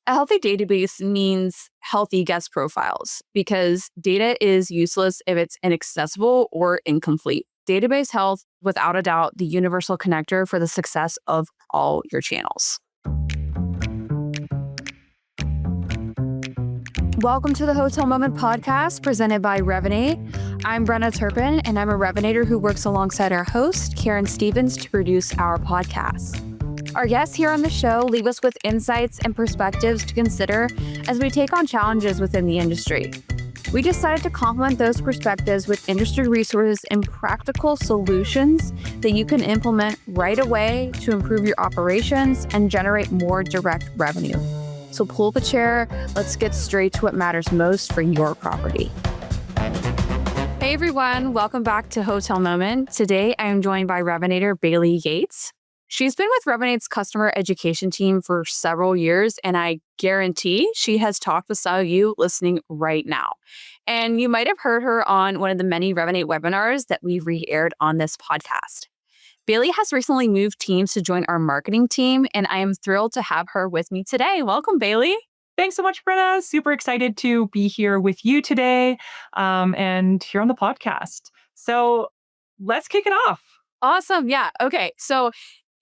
A healthy database means healthy guest profiles because data is useless if it's inaccessible or incomplete. Database health, without a doubt, the universal connector for the success of all your channels. Welcome to the Hotel Moment podcast presented by Revinate. I'm Brenna Turpin, and I'm a Revinator who works alongside our host, Karen Stevens, to produce our podcast. Our guests here on the show leave us with insights and perspectives to consider as we take on challenges within the industry. We decided to complement those perspectives with industry resources and practical solutions that you can implement right away to improve your operations and generate more direct revenue. So pull up a chair, let's get straight to what matters most for your property. Hey everyone, welcome back to Hotel Moment. Today I am joined by Revinator Bailey Yates. She's been with Revinate's customer education team for several years, and I guarantee she has talked with some of you listening right now. And you might have heard her on one of the many Revinate webinars that we've re-aired on this podcast. Bailey has recently moved teams to join our marketing team, and I am thrilled to have her with me today. Welcome, Bailey. Thanks so much, Brenna. Super excited to be here with you today and here on the podcast. So let's kick it off. Awesome. Yeah. Okay. So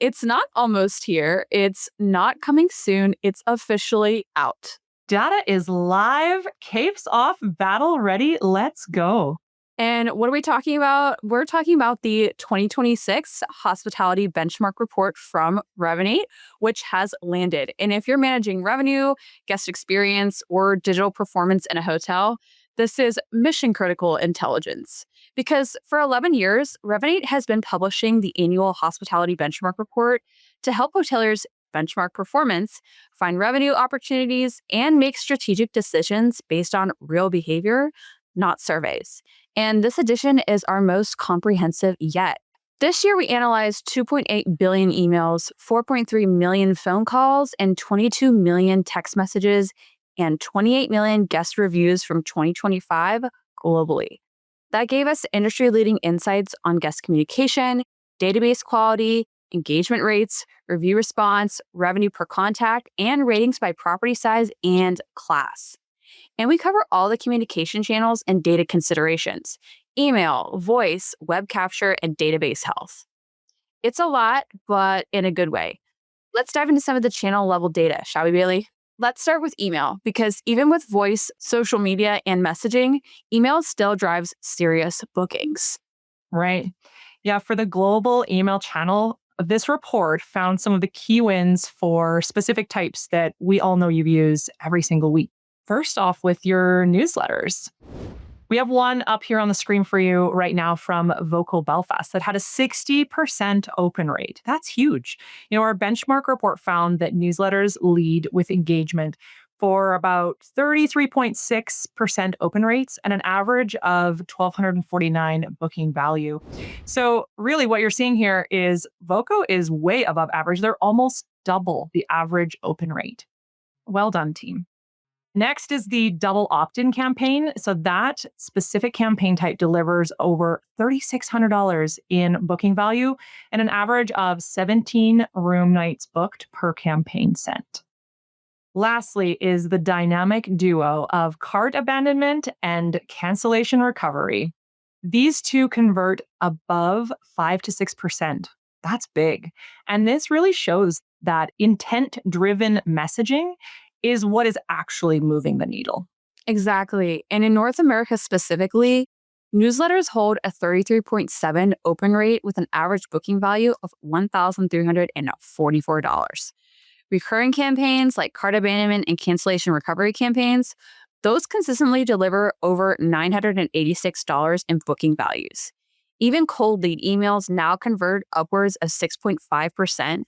it's not almost here. It's not coming soon. It's officially out. Data is live. Capes off. Battle ready. Let's go. And what are we talking about? We're talking about the 2026 Hospitality Benchmark report from Revinate, which has landed. And if you're managing revenue, guest experience, or digital performance in a hotel, this is mission critical intelligence. Because for 11 years, Revinate has been publishing the annual Hospitality Benchmark report to help hoteliers benchmark performance, find revenue opportunities, and make strategic decisions based on real behavior, not surveys. And this edition is our most comprehensive yet. This year, we analyzed 2.8 billion emails, 4.3 million phone calls, and 22 million text messages, and 28 million guest reviews from 2025 globally. That gave us industry-leading insights on guest communication, database quality, engagement rates, review response, revenue per contact, and ratings by property size and class. And we cover all the communication channels and data considerations: email, voice, web capture, and database health. It's a lot, but in a good way. Let's dive into some of the channel level data, shall we, Bailey? Let's start with email, because even with voice, social media, and messaging, email still drives serious bookings. Right. Yeah, for the global email channel, this report found some of the key wins for specific types that we all know you use every single week. First off, with your newsletters. We have one up here on the screen for you right now from Vocal Belfast that had a 60% open rate. That's huge. Our benchmark report found that newsletters lead with engagement for about 33.6% open rates and an average of 1,249 booking value. So really what you're seeing here is Voco is way above average. They're almost double the average open rate. Well done, team. Next is the double opt-in campaign. So that specific campaign type delivers over $3,600 in booking value and an average of 17 room nights booked per campaign sent. Lastly is the dynamic duo of cart abandonment and cancellation recovery. These two convert above 5 to 6%. That's big. And this really shows that intent-driven messaging is what is actually moving the needle. Exactly. And in North America specifically, newsletters hold a 33.7 open rate with an average booking value of $1,344. Recurring campaigns like cart abandonment and cancellation recovery campaigns, those consistently deliver over $986 in booking values. Even cold lead emails now convert upwards of 6.5%,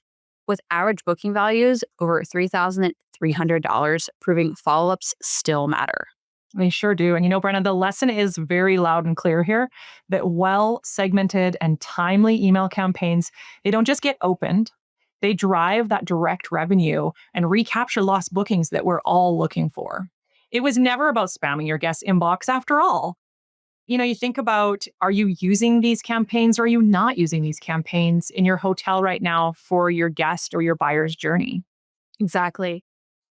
with average booking values over $3,300, proving follow-ups still matter. They sure do. And Brenna, the lesson is very loud and clear here that well-segmented and timely email campaigns, they don't just get opened, they drive that direct revenue and recapture lost bookings that we're all looking for. It was never about spamming your guest inbox after all. You think about, are you using these campaigns or are you not using these campaigns in your hotel right now for your guest or your buyer's journey? Exactly.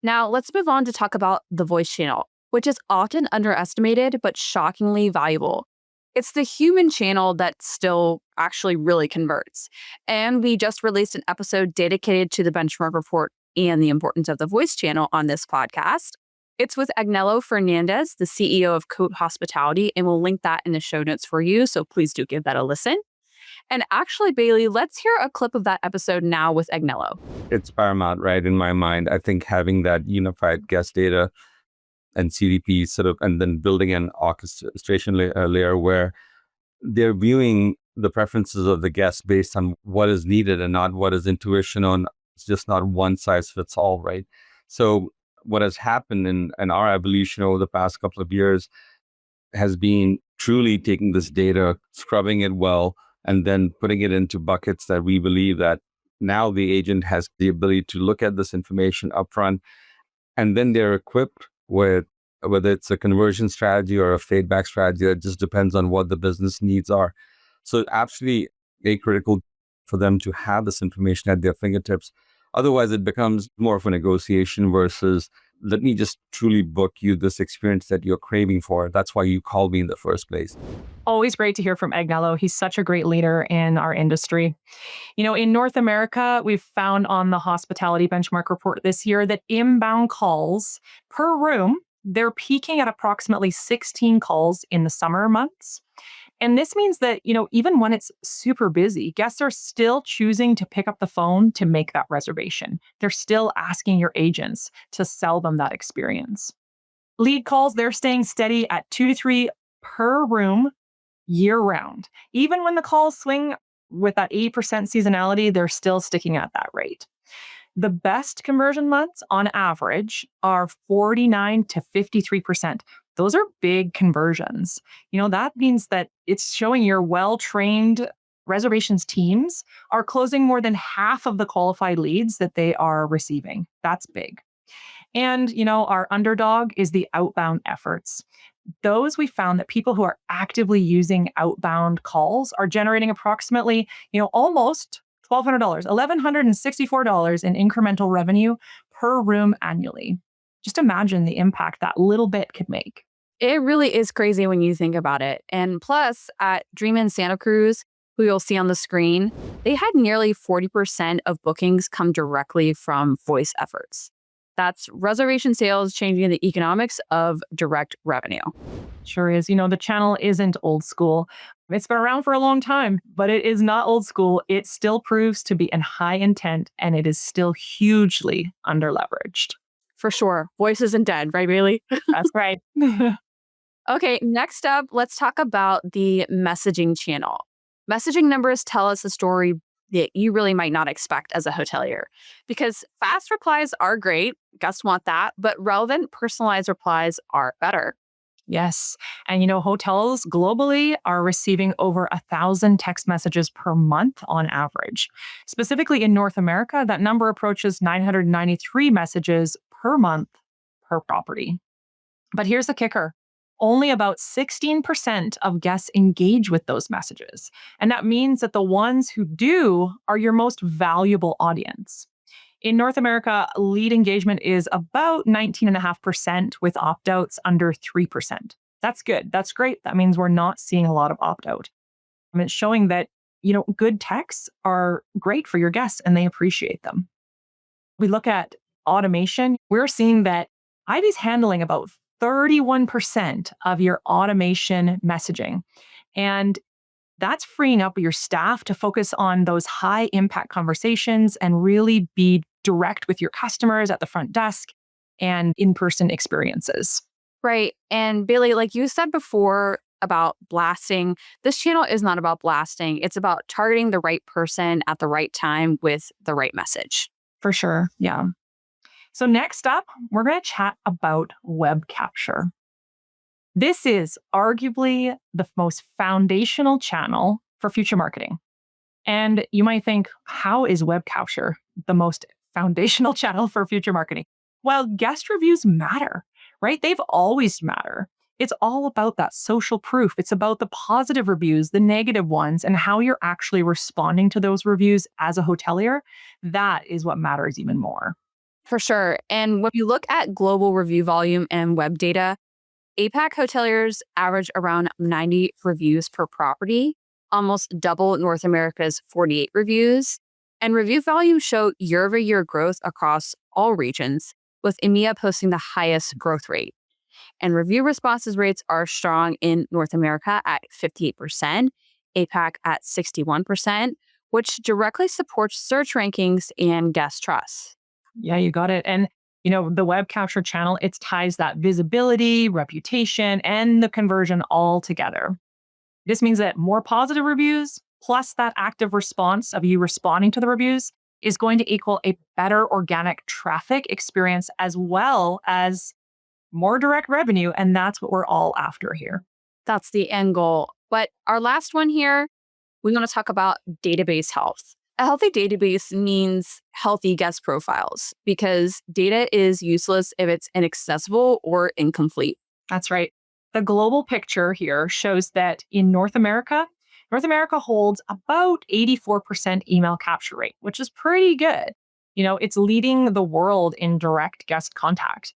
Now, let's move on to talk about the voice channel, which is often underestimated but shockingly valuable. It's the human channel that still actually really converts. And we just released an episode dedicated to the benchmark report and the importance of the voice channel on this podcast. It's with Agnello Fernandez, the CEO of Coat Hospitality, and we'll link that in the show notes for you. So please do give that a listen. And actually, Bailey, let's hear a clip of that episode now with Agnello. It's paramount, right? In my mind, I think having that unified guest data and CDP sort of, and then building an orchestration layer where they're viewing the preferences of the guests based on what is needed and not what is intuition on. It's just not one size fits all, right? So what has happened in our evolution over the past couple of years has been truly taking this data, scrubbing it well, and then putting it into buckets that we believe that now the agent has the ability to look at this information upfront, and then they're equipped with whether it's a conversion strategy or a feedback strategy. It just depends on what the business needs are. So absolutely a critical for them to have this information at their fingertips. Otherwise, it becomes more of a negotiation versus let me just truly book you this experience that you're craving for. That's why you called me in the first place. Always great to hear from Agnello. He's such a great leader in our industry. In North America, we've found on the hospitality benchmark report this year that inbound calls per room, they're peaking at approximately 16 calls in the summer months. And this means that, even when it's super busy, guests are still choosing to pick up the phone to make that reservation. They're still asking your agents to sell them that experience. Lead calls, they're staying steady at 2 to 3 per room year round. Even when the calls swing with that 80% seasonality, they're still sticking at that rate. The best conversion months on average are 49 to 53%. Those are big conversions. That means that it's showing your well-trained reservations teams are closing more than half of the qualified leads that they are receiving. That's big. And, our underdog is the outbound efforts. Those we found that people who are actively using outbound calls are generating approximately, almost $1,200, $1,164 in incremental revenue per room annually. Just imagine the impact that little bit could make. It really is crazy when you think about it. And plus, at Dream Inn Santa Cruz, who you'll see on the screen, they had nearly 40% of bookings come directly from voice efforts. That's reservation sales changing the economics of direct revenue. Sure is. The channel isn't old school. It's been around for a long time, but it is not old school. It still proves to be in high intent and it is still hugely underleveraged. For sure. Voice isn't dead, right, Bailey? That's right. Okay, next up, let's talk about the messaging channel. Messaging numbers tell us a story that you really might not expect as a hotelier because fast replies are great. Guests want that, but relevant, personalized replies are better. Yes. And hotels globally are receiving over 1,000 text messages per month on average. Specifically in North America, that number approaches 993 messages per month per property. But here's the kicker. Only about 16% of guests engage with those messages. And that means that the ones who do are your most valuable audience. In North America, lead engagement is about 19.5% with opt-outs under 3%. That's good. That's great. That means we're not seeing a lot of opt-out. It's showing that, good texts are great for your guests and they appreciate them. We look at automation. We're seeing that Ivy's handling about 31% of your automation messaging. And that's freeing up your staff to focus on those high impact conversations and really be direct with your customers at the front desk and in-person experiences. Right. And Bailey, like you said before about blasting, this channel is not about blasting. It's about targeting the right person at the right time with the right message. For sure. Yeah. So next up, we're going to chat about web capture. This is arguably the most foundational channel for future marketing. And you might think, how is web capture the most foundational channel for future marketing? Well, guest reviews matter, right? They've always matter. It's all about that social proof. It's about the positive reviews, the negative ones, and how you're actually responding to those reviews as a hotelier. That is what matters even more. For sure. And when you look at global review volume and web data, APAC hoteliers average around 90 reviews per property, almost double North America's 48 reviews. And review volume show year over year growth across all regions, with EMEA posting the highest growth rate. And review responses rates are strong in North America at 58%, APAC at 61%, which directly supports search rankings and guest trust. Yeah, you got it. And the web capture channel, it ties that visibility, reputation, and the conversion all together. This means that more positive reviews plus that active response of you responding to the reviews is going to equal a better organic traffic experience as well as more direct revenue. And that's what we're all after here. That's the end goal. But our last one here, we want to talk about database health. A healthy database means healthy guest profiles because data is useless if it's inaccessible or incomplete. That's right. The global picture here shows that in North America holds about 84% email capture rate, which is pretty good. It's leading the world in direct guest contact.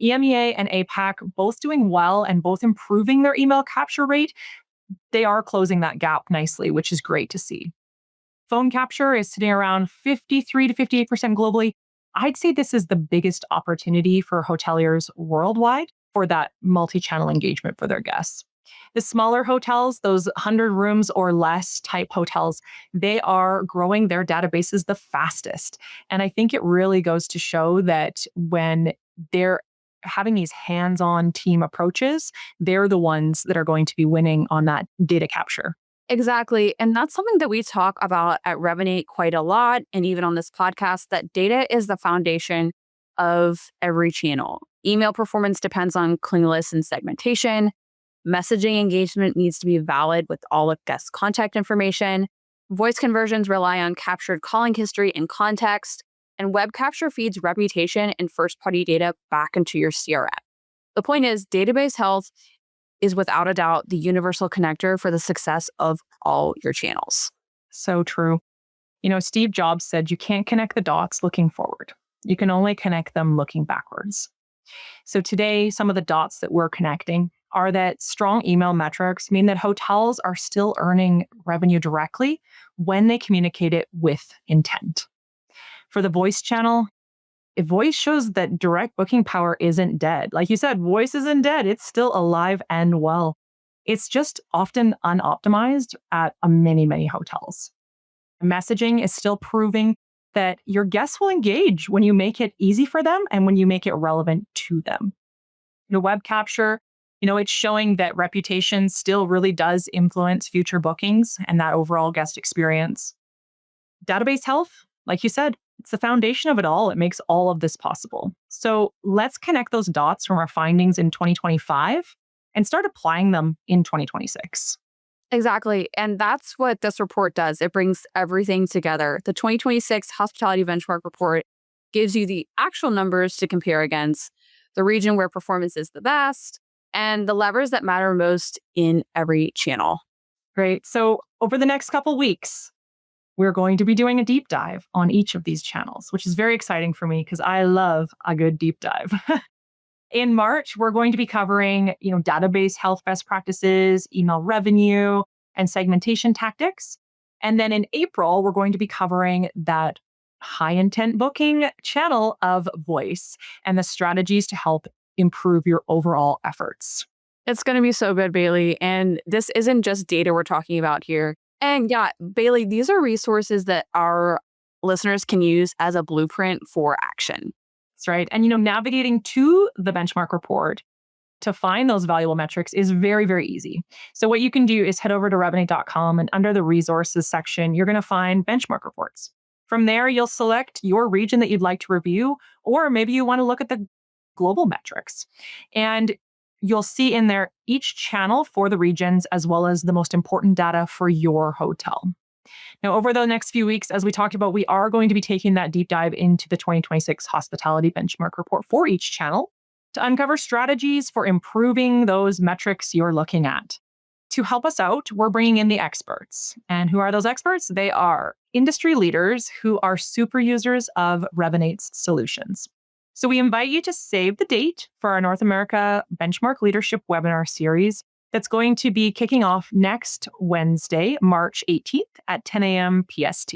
EMEA and APAC both doing well and both improving their email capture rate. They are closing that gap nicely, which is great to see. Phone capture is sitting around 53 to 58% globally. I'd say this is the biggest opportunity for hoteliers worldwide for that multi-channel engagement for their guests. The smaller hotels, those 100 rooms or less type hotels, they are growing their databases the fastest. And I think it really goes to show that when they're having these hands-on team approaches, they're the ones that are going to be winning on that data capture. Exactly. And that's something that we talk about at Revinate quite a lot. And even on this podcast, that data is the foundation of every channel. Email performance depends on cleanliness and segmentation. Messaging engagement needs to be valid with all of guest contact information. Voice conversions rely on captured calling history and context. And web capture feeds reputation and first-party data back into your CRM. The point is, database health is without a doubt the universal connector for the success of all your channels. So true. Steve Jobs said you can't connect the dots looking forward. You can only connect them looking backwards. So today, some of the dots that we're connecting are that strong email metrics mean that hotels are still earning revenue directly when they communicate it with intent. For the voice channel, if voice shows that direct booking power isn't dead. Like you said, voice isn't dead. It's still alive and well. It's just often unoptimized at many, many hotels. Messaging is still proving that your guests will engage when you make it easy for them and when you make it relevant to them. Web capture, it's showing that reputation still really does influence future bookings and that overall guest experience. Database health, like you said, it's the foundation of it all. It makes all of this possible. So let's connect those dots from our findings in 2025 and start applying them in 2026. Exactly. And that's what this report does. It brings everything together. The 2026 Hospitality Benchmark report gives you the actual numbers to compare against, the region where performance is the best, and the levers that matter most in every channel. Great. So over the next couple weeks, we're going to be doing a deep dive on each of these channels, which is very exciting for me because I love a good deep dive. In March, we're going to be covering, database health best practices, email revenue, and segmentation tactics. And then in April, we're going to be covering that high intent booking channel of voice and the strategies to help improve your overall efforts. It's going to be so good, Bailey. And this isn't just data we're talking about here. And yeah, Bailey, these are resources that our listeners can use as a blueprint for action. That's right. And, navigating to the benchmark report to find those valuable metrics is very, very easy. So what you can do is head over to revinate.com and under the resources section, you're going to find benchmark reports. From there, you'll select your region that you'd like to review, or maybe you want to look at the global metrics. And you'll see in there each channel for the regions, as well as the most important data for your hotel. Now, over the next few weeks, as we talked about, we are going to be taking that deep dive into the 2026 Hospitality Benchmark report for each channel to uncover strategies for improving those metrics you're looking at. To help us out, we're bringing in the experts. And who are those experts? They are industry leaders who are super users of Revinate's solutions. So we invite you to save the date for our North America Benchmark Leadership webinar series that's going to be kicking off next Wednesday, March 18th at 10 a.m. PST.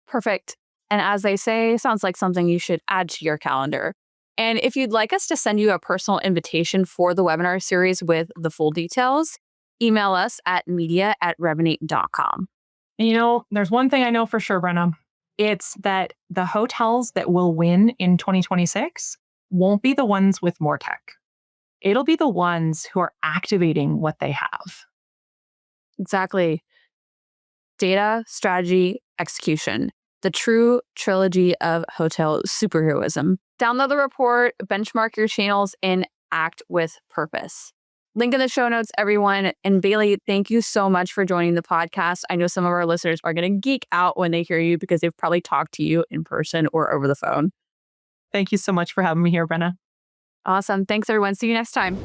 Perfect. And as they say, sounds like something you should add to your calendar. And if you'd like us to send you a personal invitation for the webinar series with the full details, email us at media@revinate.com. And there's one thing I know for sure, Brenna. It's that the hotels that will win in 2026 won't be the ones with more tech. It'll be the ones who are activating what they have. Exactly. Data, strategy, execution. The true trilogy of hotel superheroism. Download the report, benchmark your channels, and act with purpose. Link in the show notes, everyone. And Bailey, thank you so much for joining the podcast. I know some of our listeners are going to geek out when they hear you because they've probably talked to you in person or over the phone. Thank you so much for having me here, Brenna. Awesome. Thanks, everyone. See you next time.